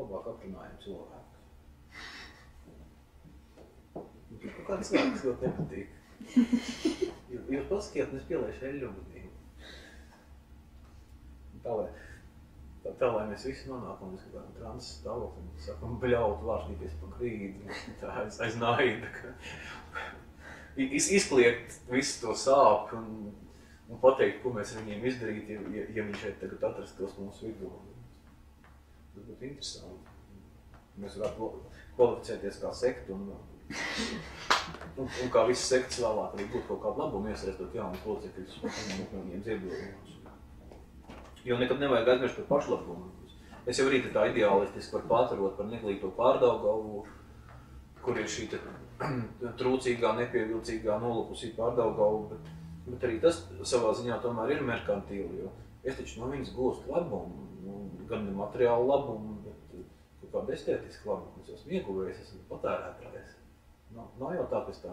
labāk aprunājam cilvēkus. Kāds cilvēks ļoti nepatīk. Jūs pasakiet, un es pieliešu eļļugunī. Tā, lai mēs visi nonākam uz kādām transes stāvokļiem, sakam, bļaut, vāršķīties pa grīdi, tā aiz naida. Izkliegt visu to sāpi un pateikt, ko mēs viņiem izdarīt, ja viņš šeit tagad atrastos mūsu vidū. Tas būtu interesanti. Mēs varētu kvalificēties kā sektu un kā visas sektas vēlāk arī būtu kaut kādu labumu iesaistot jaunus locekļus un viņiem ziedojumus. Jo nekad nevajag aizmirst par pašlabumu. Es jau arī tā ideālistiski varu pārtarot par Neglīto Pārdaugavu, kur ir šī trūcīgā, nepievilcīgā, nolupusī Pārdaugavu, bet arī tas savā ziņā tomēr ir merkantīli, jo es taču no viņas gūstu labumu, gan ne materiālu labumu, bet kaut kādu estētisku labumu. Es esmu ieguvējis, esmu patērētājs. Nav jau tā, ka es tā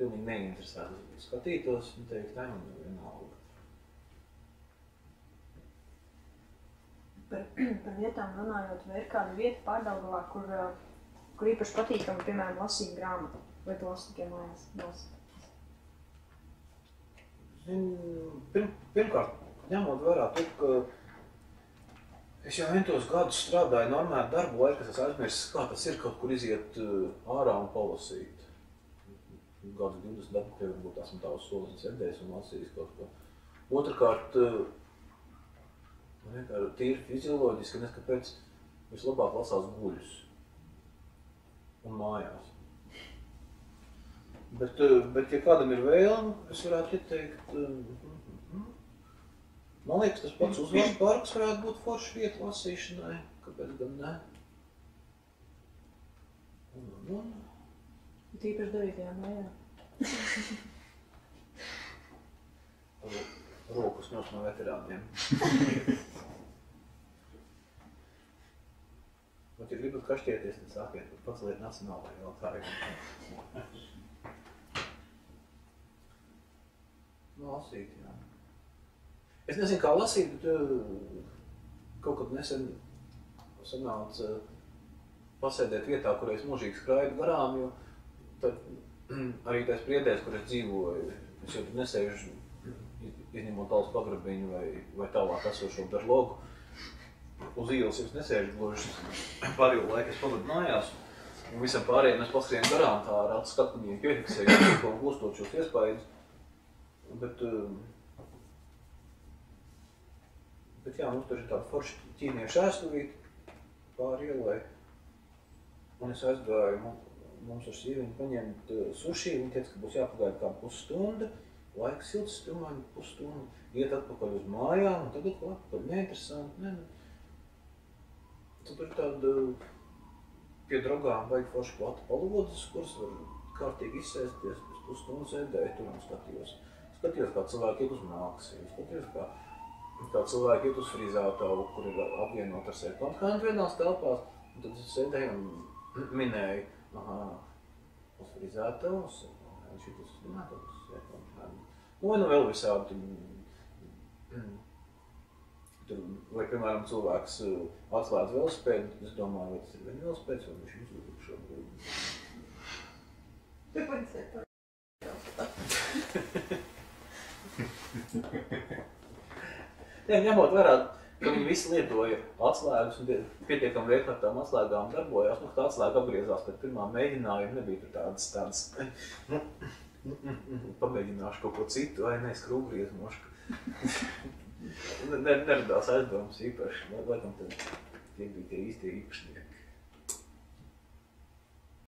pilnīgi neinteresētu skatītos un teikt, tā man vienalga. Par vietām runājot, vai ir kāda vieta Pārdaugavā, kur īpaši patīkami, piemēram, lasīt grāmatu, vai tu lasi tikai mājās? Pirmkārt, ņemot vērā to, ka es jau entos gadus strādāju normāli darbu laiku, es aizmirsis, kā tas ir kaut kur iziet ārā un palasīt. Gadus 20 darbu, ka varbūt esmu tā uz solis sēdējis un lasījis kaut ko. Otrkārt, tīri fizioloģiski, nes kāpēc vislabāk lasās guļus un mājās. Bet ja kādam ir vēlme, es varētu ieteikt, man liekas, tas pats Uzvaras parks varētu būt forša vieta lasīšanai, kāpēc gan ne? Tīpaši 9. maijā. Rokas ņos no veterāniem. Bet, ja gribat kašķieties, tad sākiet paceliet nacionālajā jautājumu. Lasīt, jā. Es nezinu, kā lasīt, bet kaut kad nesen sanāca pasēdēt vietā, kur es mūžīgi skraidu garām, jo tad arī tais Priedēs, kur es dzīvoju, es jau tur nesēžu izņemot tāls pagrabiņu vai tālāk esošo berlogu. Uz ielas es nesēžu gluži pārējo laiku, es pavadu mājās, un visam pārējiem es paskrienu garām tā ar acu skatliņiem piefiksēju, ko gūstot šos iespējas. Bet jā, mums tur ir tāda forša ķīniešu ēstuvīte pāri ielai. Un es aizgāju mums ar sīviņu paņemt suši, viņi teica, ka būs jāpagaida kā pusstunda, laiks silts, stilmaņi pusstundu, iet atpakaļ uz mājām, un tagad ko atpakaļ, neinteresanti, ne. Tad tur ir tāda pie draugām vajag forša plata palodzes, kuras var kārtīgi izsēsties, pēc pusstundu sēdēju tur un skatījos. Skatījos, kā cilvēki iet uz māksiju, skatījos, kā cilvēki iet uz frizētavu, kur ir apvienot ar second-hand vienās telpās, un tad es sēdēju un minēju, uz frizētavu, second-hand, šitas uz second-hand. Vai nu vēl visādi, vai, piemēram, cilvēks atslēdz velospēdu, tad es domāju, vai tas ir viņa velospēds, vai viņš uzlūk šobrīd. Te paņcēt par Ņemot vērā, ka viņi visi lietoja atslēgas un pietiekami veikli ar tām atslēgām darbojās, tā atslēga apgriezās pēc pirmā mēģinājuma, nebija tur tādas pamēģināšu kaut ko citu, vai ne, skrūvgriezmošu. Neradās aizdomas īpaši, laikam tie bija tie īstie īpašnieki.